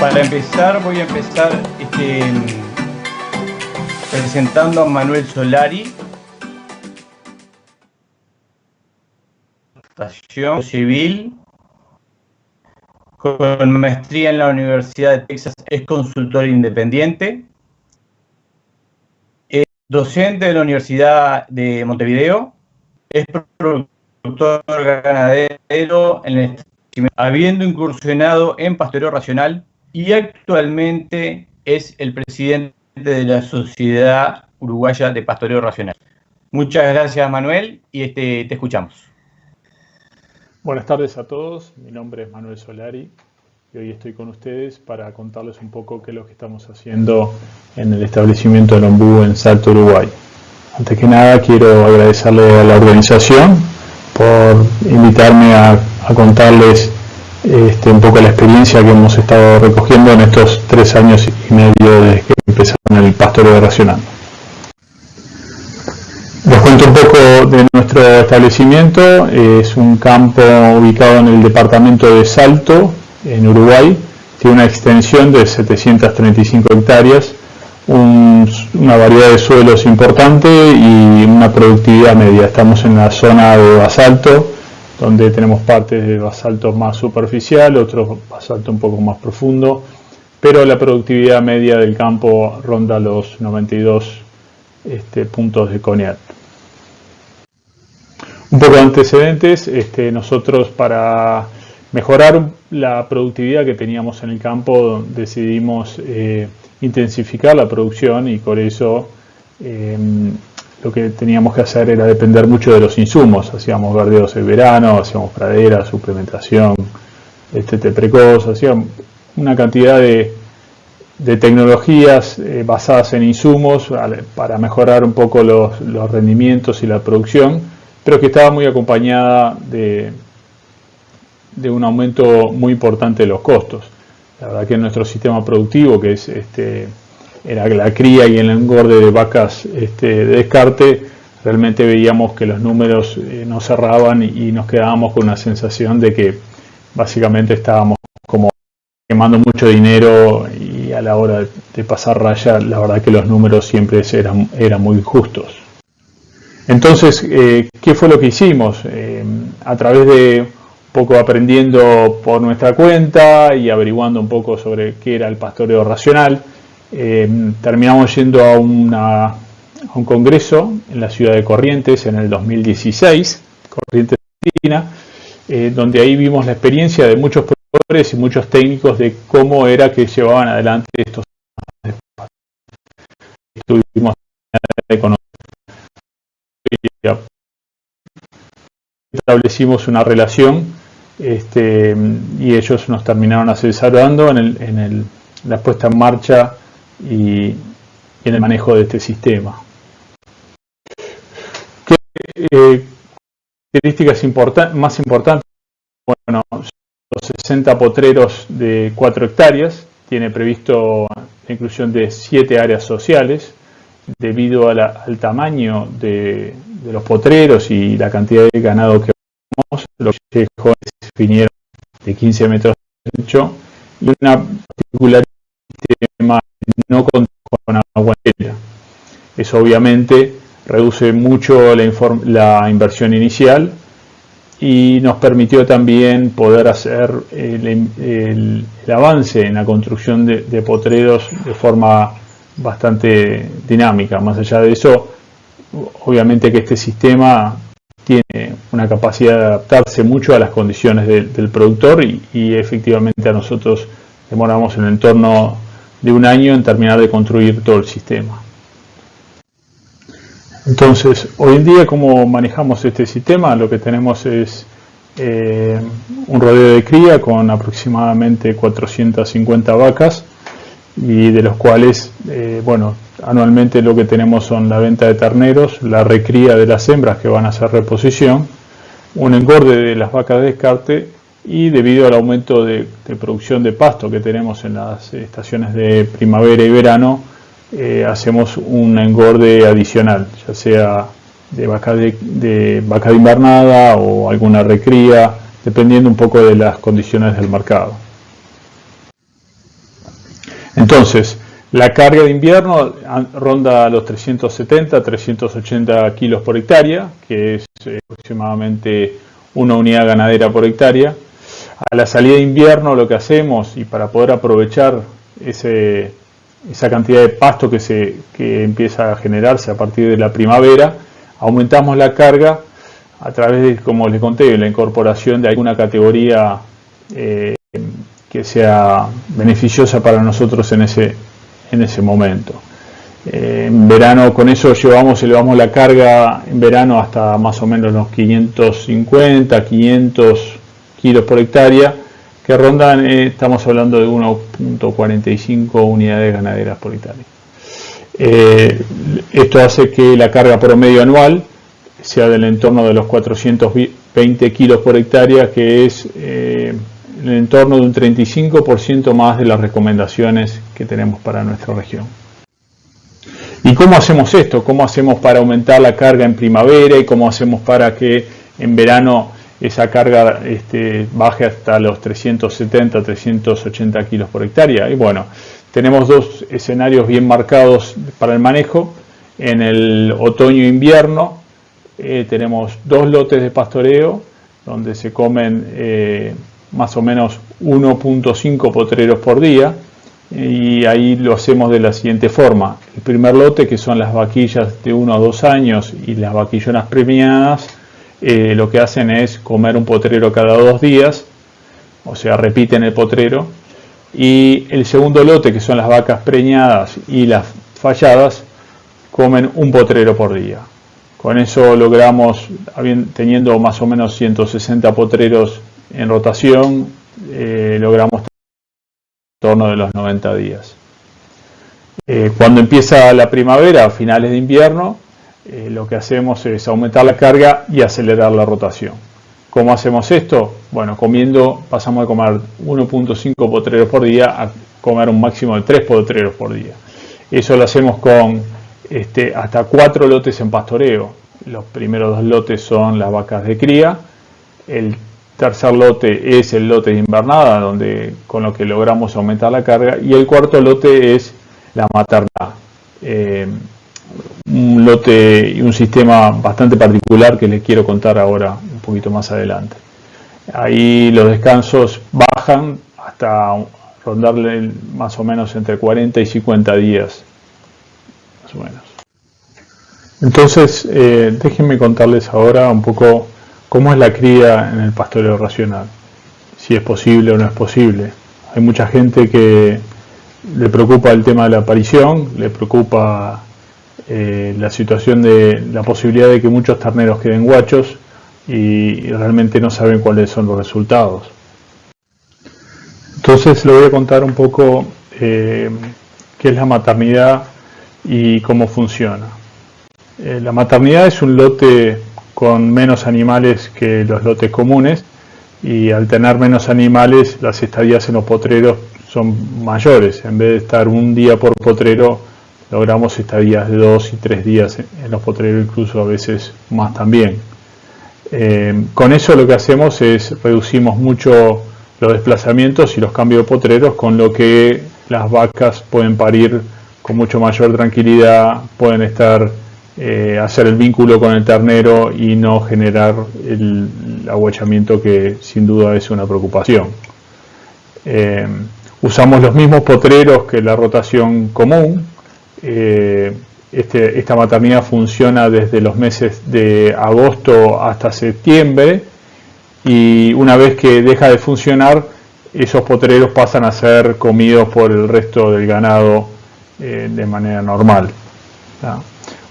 Para empezar, voy a empezar presentando a Manuel Solari, Estación Civil, con maestría en la Universidad de Texas, es consultor independiente, es docente de la Universidad de Montevideo, es productor ganadero en el habiendo incursionado en pastoreo racional y actualmente es el presidente de la Sociedad Uruguaya de Pastoreo Racional. Muchas gracias, Manuel, y te escuchamos. Buenas tardes a todos, mi nombre es Manuel Solari y hoy estoy con ustedes para contarles un poco qué es lo que estamos haciendo en el establecimiento del Ombú en Salto, Uruguay. Antes que nada quiero agradecerle a la organización por invitarme a contarles un poco la experiencia que hemos estado recogiendo en estos 3 años y medio desde que empezaron el pastoreo racional. Les cuento un poco de nuestro establecimiento. Es un campo ubicado en el departamento de Salto, en Uruguay. Tiene una extensión de 735 hectáreas, una variedad de suelos importante y una productividad media. Estamos en la zona de basalto, donde tenemos partes de basalto más superficial, otros basalto un poco más profundo, pero la productividad media del campo ronda los 92 puntos de CONIAT. Un poco de antecedentes, nosotros para mejorar la productividad que teníamos en el campo decidimos intensificar la producción y por eso lo que teníamos que hacer era depender mucho de los insumos. Hacíamos verdeos en verano, hacíamos pradera, suplementación, precoz, hacíamos una cantidad de tecnologías basadas en insumos para mejorar un poco los rendimientos y la producción, pero que estaba muy acompañada de un aumento muy importante de los costos. La verdad que nuestro sistema productivo, que es era la cría y el engorde de vacas de descarte, realmente veíamos que los números no cerraban y nos quedábamos con una sensación de que básicamente estábamos como quemando mucho dinero y a la hora de pasar raya, la verdad que los números siempre eran muy justos. Entonces, ¿qué fue lo que hicimos? A través de un poco aprendiendo por nuestra cuenta y averiguando un poco sobre qué era el pastoreo racional, terminamos yendo a un congreso en la ciudad de Corrientes en el 2016, Corrientes, Argentina, donde ahí vimos la experiencia de muchos productores y muchos técnicos de cómo era que llevaban adelante estos estuvimos establecimos una relación y ellos nos terminaron asesorando en la puesta en marcha y en el manejo de este sistema. ¿Qué características más importantes? Bueno, los 60 potreros de 4 hectáreas, tiene previsto la inclusión de 7 áreas sociales, debido al tamaño de los potreros y la cantidad de ganado que tenemos. Los callejones vinieron de 15 metros de ancho y una particularidad del sistema no contar con agua entera. Eso obviamente reduce mucho la inversión inicial y nos permitió también poder hacer el avance en la construcción de potreros de forma bastante dinámica. Más allá de eso, obviamente que este sistema tiene una capacidad de adaptarse mucho a las condiciones del productor y efectivamente a nosotros demoramos en el entorno de 1 año en terminar de construir todo el sistema. Entonces, hoy en día, ¿cómo manejamos este sistema? Lo que tenemos es un rodeo de cría con aproximadamente 450 vacas y de los cuales, anualmente lo que tenemos son la venta de terneros, la recría de las hembras que van a hacer reposición, un engorde de las vacas de descarte y debido al aumento de producción de pasto que tenemos en las estaciones de primavera y verano, hacemos un engorde adicional, ya sea de vaca de invernada o alguna recría, dependiendo un poco de las condiciones del mercado. Entonces, la carga de invierno ronda los 370, 380 kilos por hectárea, que es aproximadamente una unidad ganadera por hectárea. A la salida de invierno lo que hacemos, y para poder aprovechar esa cantidad de pasto que empieza a generarse a partir de la primavera, aumentamos la carga a través de, como les conté, la incorporación de alguna categoría que sea beneficiosa para nosotros en ese momento. En verano con eso elevamos la carga en verano hasta más o menos los 550, 500 kilos por hectárea, que rondan, estamos hablando de 1.45 unidades ganaderas por hectárea. Esto hace que la carga promedio anual sea del entorno de los 420 kilos por hectárea, que es en el entorno de un 35% más de las recomendaciones que tenemos para nuestra región. ¿Y cómo hacemos esto? ¿Cómo hacemos para aumentar la carga en primavera y cómo hacemos para que en verano esa carga baje hasta los 370, 380 kilos por hectárea? Y bueno, tenemos dos escenarios bien marcados para el manejo. En el otoño-invierno tenemos dos lotes de pastoreo donde se comen más o menos 1.5 potreros por día, y ahí lo hacemos de la siguiente forma. El primer lote, que son las vaquillas de 1 a 2 años y las vaquillonas premiadas, lo que hacen es comer un potrero cada 2 días, o sea, repiten el potrero. Y el segundo lote, que son las vacas preñadas y las falladas, comen un potrero por día. Con eso logramos, teniendo más o menos 160 potreros en rotación, logramos en torno de los 90 días. Cuando empieza la primavera, a finales de invierno, lo que hacemos es aumentar la carga y acelerar la rotación. ¿Cómo hacemos esto? Bueno, pasamos de comer 1.5 potreros por día a comer un máximo de 3 potreros por día. Eso lo hacemos con hasta 4 lotes en pastoreo. Los primeros 2 lotes son las vacas de cría. El tercer lote es el lote de invernada, con lo que logramos aumentar la carga. Y el cuarto lote es la maternidad. Un lote y un sistema bastante particular que les quiero contar ahora un poquito más adelante. Ahí los descansos bajan hasta rondarle más o menos entre 40 y 50 días, más o menos. Entonces, déjenme contarles ahora un poco cómo es la cría en el pastoreo racional, si es posible o no es posible. Hay mucha gente que le preocupa el tema de la aparición, le preocupa la situación de la posibilidad de que muchos terneros queden guachos y realmente no saben cuáles son los resultados. Entonces les voy a contar un poco qué es la maternidad y cómo funciona. La maternidad es un lote con menos animales que los lotes comunes, y al tener menos animales las estadías en los potreros son mayores. En vez de estar un día por potrero, logramos estadías de 2 y 3 días en los potreros, incluso a veces más también. Con eso lo que hacemos es reducimos mucho los desplazamientos y los cambios de potreros, con lo que las vacas pueden parir con mucho mayor tranquilidad, pueden hacer el vínculo con el ternero y no generar el aguachamiento, que sin duda es una preocupación. Usamos los mismos potreros que la rotación común. Esta maternidad funciona desde los meses de agosto hasta septiembre, y una vez que deja de funcionar, esos potreros pasan a ser comidos por el resto del ganado de manera normal.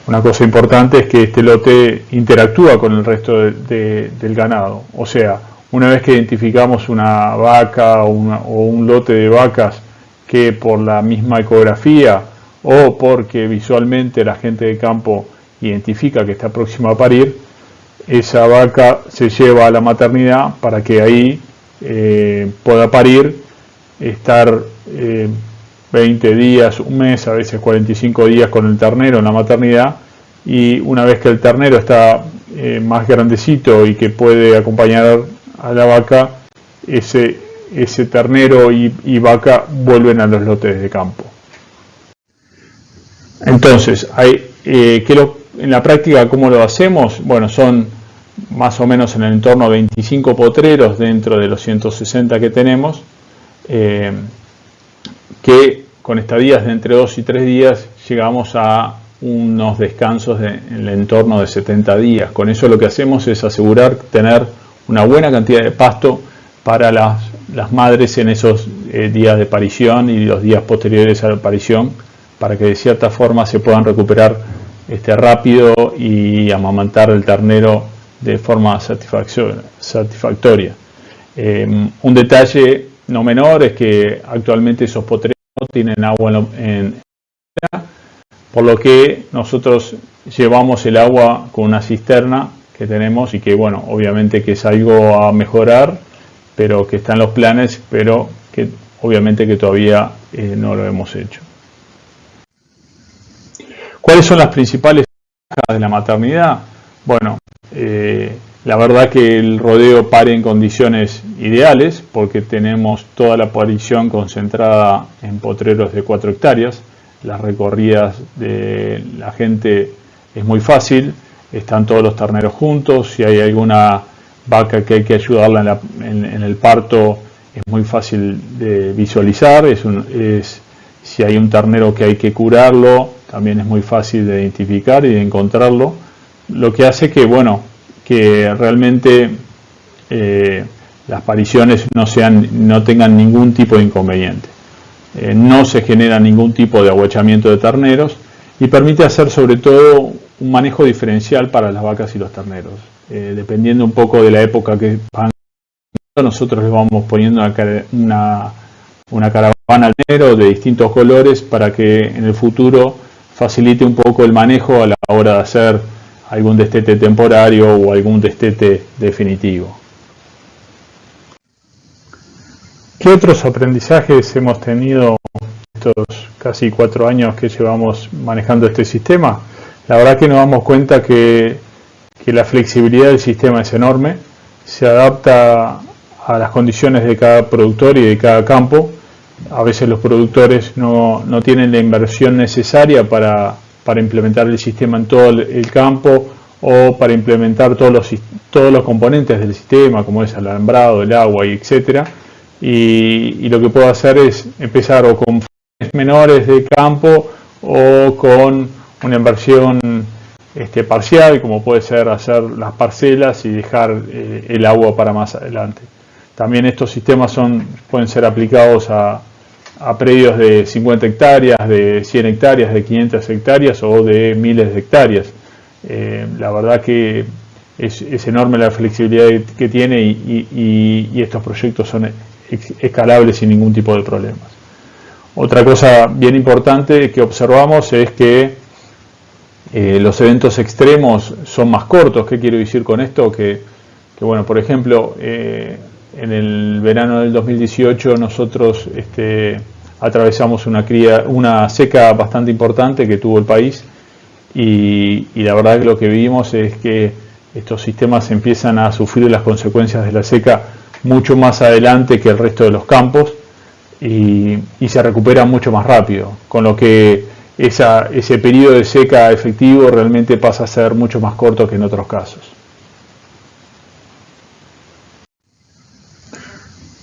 Una cosa importante es que este lote interactúa con el resto del ganado. O sea, una vez que identificamos una vaca o un lote de vacas que por la misma ecografía o porque visualmente la gente de campo identifica que está próxima a parir, esa vaca se lleva a la maternidad para que ahí pueda parir, estar 20 días, un mes, a veces 45 días con el ternero en la maternidad, y una vez que el ternero está más grandecito y que puede acompañar a la vaca, ese ese ternero y vaca vuelven a los lotes de campo. Entonces, en la práctica, ¿cómo lo hacemos? Bueno, son más o menos en el entorno de 25 potreros dentro de los 160 que tenemos, que con estadías de entre 2 y 3 días llegamos a unos descansos en el entorno de 70 días. Con eso lo que hacemos es asegurar tener una buena cantidad de pasto para las madres en esos días de parición y los días posteriores a la parición, para que de cierta forma se puedan recuperar rápido y amamantar el ternero de forma satisfactoria. Un detalle no menor es que actualmente esos potreros no tienen agua por lo que nosotros llevamos el agua con una cisterna que tenemos y que, bueno, obviamente que es algo a mejorar, pero que está en los planes, pero que obviamente que todavía no lo hemos hecho. ¿Cuáles son las principales ventajas de la maternidad? Bueno, la verdad que el rodeo pare en condiciones ideales porque tenemos toda la parición concentrada en potreros de 4 hectáreas. Las recorridas de la gente es muy fácil, están todos los terneros juntos, si hay alguna vaca que hay que ayudarla en el parto es muy fácil de visualizar, si hay un ternero que hay que curarlo también es muy fácil de identificar y de encontrarlo, lo que hace que, bueno, que realmente las pariciones no tengan ningún tipo de inconveniente. No se genera ningún tipo de ahuechamiento de terneros y permite hacer sobre todo un manejo diferencial para las vacas y los terneros. Dependiendo un poco de la época que van, nosotros les vamos poniendo una caravana al ternero de distintos colores para que en el futuro facilite un poco el manejo a la hora de hacer algún destete temporario o algún destete definitivo. ¿Qué otros aprendizajes hemos tenido estos casi 4 años que llevamos manejando este sistema? La verdad que nos damos cuenta que la flexibilidad del sistema es enorme, se adapta a las condiciones de cada productor y de cada campo. A veces los productores no tienen la inversión necesaria para implementar el sistema en todo el campo o para implementar todos los componentes del sistema, como es el alambrado, el agua y etcétera. Y lo que puedo hacer es empezar o con menores de campo o con una inversión parcial, como puede ser hacer las parcelas y dejar el agua para más adelante. También estos sistemas pueden ser aplicados a predios de 50 hectáreas, de 100 hectáreas, de 500 hectáreas o de miles de hectáreas. La verdad que es enorme la flexibilidad que tiene y estos proyectos son escalables sin ningún tipo de problemas. Otra cosa bien importante que observamos es que los eventos extremos son más cortos. ¿Qué quiero decir con esto? Que bueno, por ejemplo, en el verano del 2018 nosotros atravesamos una seca bastante importante que tuvo el país y la verdad que lo que vimos es que estos sistemas empiezan a sufrir las consecuencias de la seca mucho más adelante que el resto de los campos y se recupera mucho más rápido, con lo que ese periodo de seca efectivo realmente pasa a ser mucho más corto que en otros casos.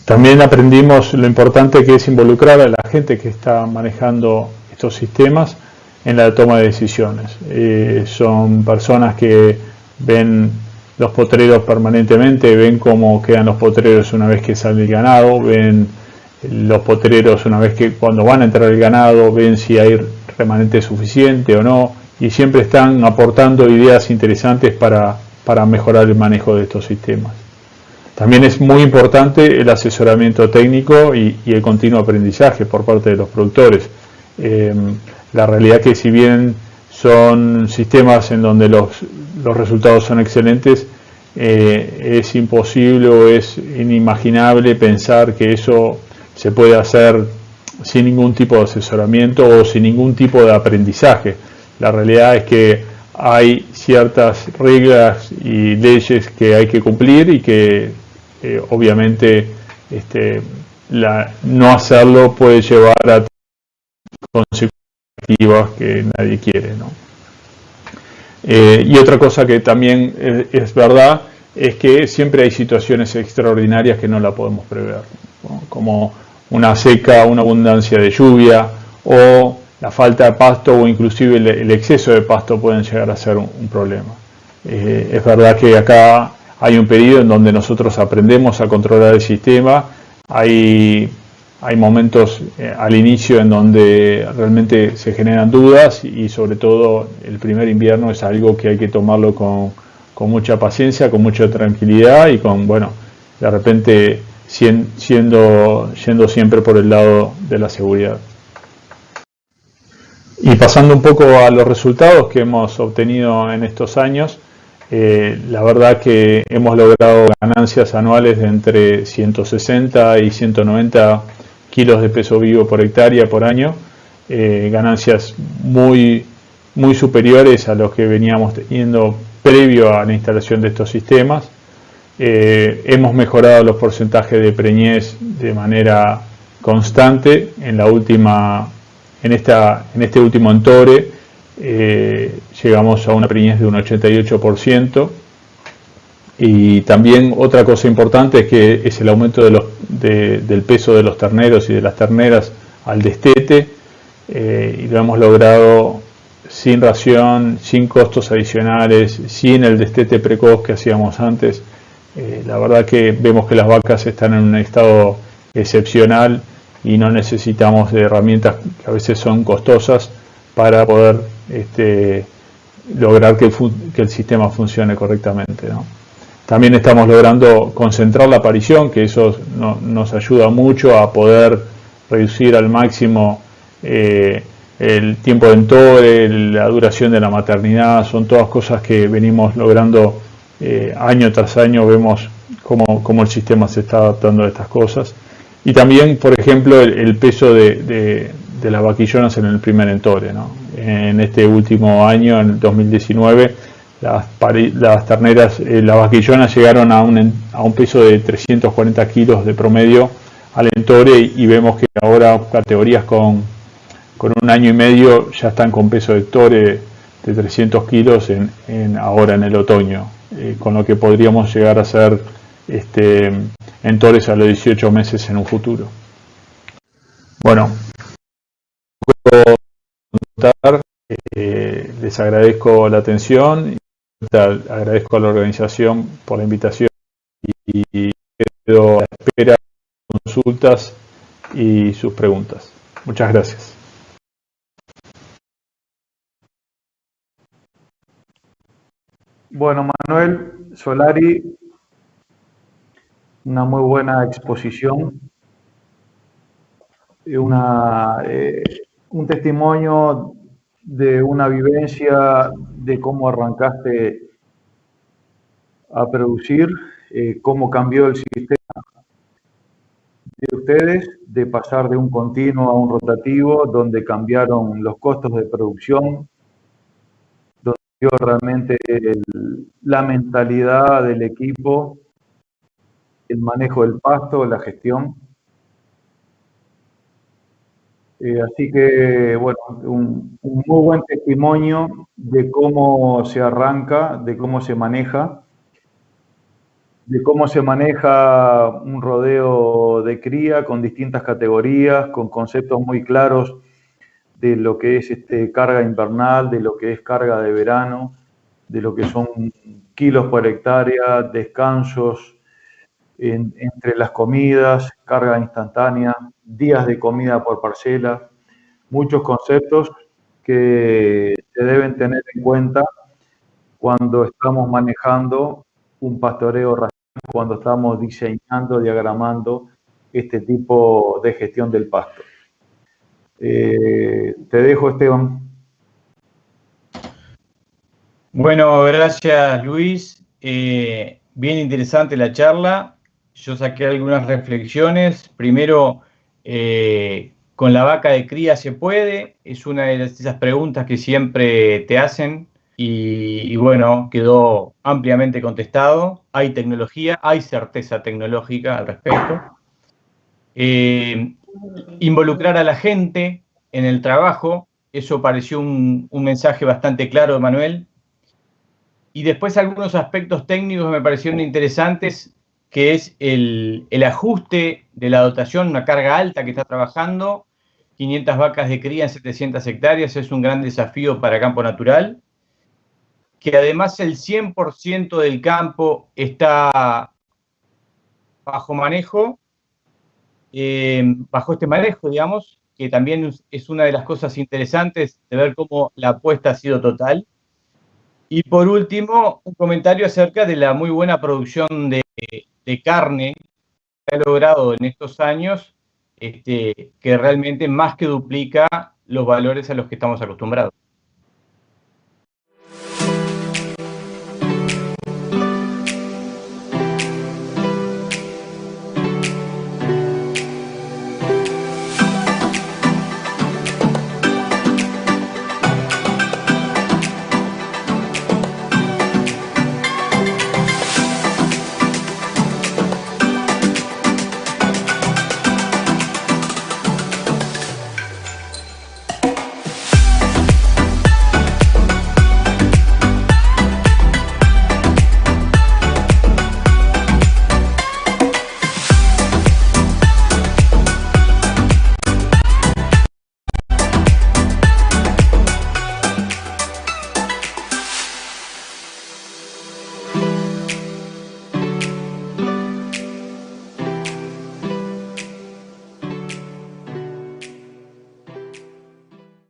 También aprendimos lo importante que es involucrar a la gente que está manejando estos sistemas en la toma de decisiones. Son personas que ven los potreros permanentemente, ven cómo quedan los potreros una vez que sale el ganado, ven los potreros una vez que cuando van a entrar el ganado, ven si hay remanente suficiente o no, y siempre están aportando ideas interesantes para mejorar el manejo de estos sistemas. También es muy importante el asesoramiento técnico y el continuo aprendizaje por parte de los productores. La realidad que si bien son sistemas en donde los resultados son excelentes, es imposible o es inimaginable pensar que eso se puede hacer sin ningún tipo de asesoramiento o sin ningún tipo de aprendizaje. La realidad es que hay ciertas reglas y leyes que hay que cumplir y que obviamente no hacerlo puede llevar a consecutivas que nadie quiere, ¿no? Y otra cosa que también es verdad es que siempre hay situaciones extraordinarias que no la podemos prever, ¿no? Como una seca, una abundancia de lluvia o la falta de pasto o inclusive el exceso de pasto pueden llegar a ser un problema. Es verdad que acá hay un periodo en donde nosotros aprendemos a controlar el sistema, hay momentos al inicio en donde realmente se generan dudas y sobre todo el primer invierno es algo que hay que tomarlo con mucha paciencia, con mucha tranquilidad y con, bueno, de repente yendo siempre por el lado de la seguridad. Y pasando un poco a los resultados que hemos obtenido en estos años, la verdad que hemos logrado ganancias anuales de entre 160 y 190 kilos de peso vivo por hectárea por año, ganancias muy superiores a los que veníamos teniendo previo a la instalación de estos sistemas. Hemos mejorado los porcentajes de preñez de manera constante en este último entore. Llegamos a una preñez de un 88%. Y también otra cosa importante es que es el aumento del peso de los terneros y de las terneras al destete, y lo hemos logrado sin ración, sin costos adicionales, sin el destete precoz que hacíamos antes. La verdad que vemos que las vacas están en un estado excepcional y no necesitamos de herramientas que a veces son costosas para poder lograr que el sistema funcione correctamente, ¿no? También estamos logrando concentrar la aparición, que eso nos ayuda mucho a poder reducir al máximo el tiempo de entore, la duración de la maternidad. Son todas cosas que venimos logrando año tras año. Vemos cómo el sistema se está adaptando a estas cosas. Y también, por ejemplo, el peso de las vaquillonas en el primer entore, ¿no? En este último año, en el 2019, las terneras, las vaquillonas llegaron a un peso de 340 kilos de promedio al entore, y vemos que ahora categorías con un año y medio ya están con peso de hectore de 300 kilos ahora en el otoño, con lo que podríamos llegar a ser entores a los 18 meses en un futuro. Bueno, les agradezco la atención, agradezco a la organización por la invitación y quedo a la espera de consultas y sus preguntas. Muchas gracias. Bueno, Manuel Solari, una muy buena exposición, un testimonio de una vivencia de cómo arrancaste a producir, cómo cambió el sistema de ustedes, de pasar de un continuo a un rotativo, donde cambiaron los costos de producción, donde dio realmente la mentalidad del equipo, el manejo del pasto, la gestión. Así que, bueno, un muy buen testimonio de cómo se arranca, de cómo se maneja un rodeo de cría con distintas categorías, con conceptos muy claros de lo que es carga invernal, de lo que es carga de verano, de lo que son kilos por hectárea, descansos entre las comidas, carga instantánea, días de comida por parcela, muchos conceptos que se deben tener en cuenta cuando estamos manejando un pastoreo racional, cuando estamos diseñando, diagramando este tipo de gestión del pasto. Te dejo, Esteban. Bueno, gracias, Luis. Bien interesante la charla. Yo saqué algunas reflexiones. Primero, con la vaca de cría se puede. Es una de esas preguntas que siempre te hacen. Y bueno, quedó ampliamente contestado. Hay tecnología, hay certeza tecnológica al respecto. Involucrar a la gente en el trabajo, eso pareció un mensaje bastante claro de Manuel. Y después algunos aspectos técnicos me parecieron interesantes, que es el ajuste de la dotación, una carga alta que está trabajando, 500 vacas de cría en 700 hectáreas, es un gran desafío para Campo Natural, que además el 100% del campo está bajo manejo, bajo este manejo, digamos, que también es una de las cosas interesantes de ver cómo la apuesta ha sido total. Y por último, un comentario acerca de la muy buena producción de carne que ha logrado en estos años, que realmente más que duplica los valores a los que estamos acostumbrados.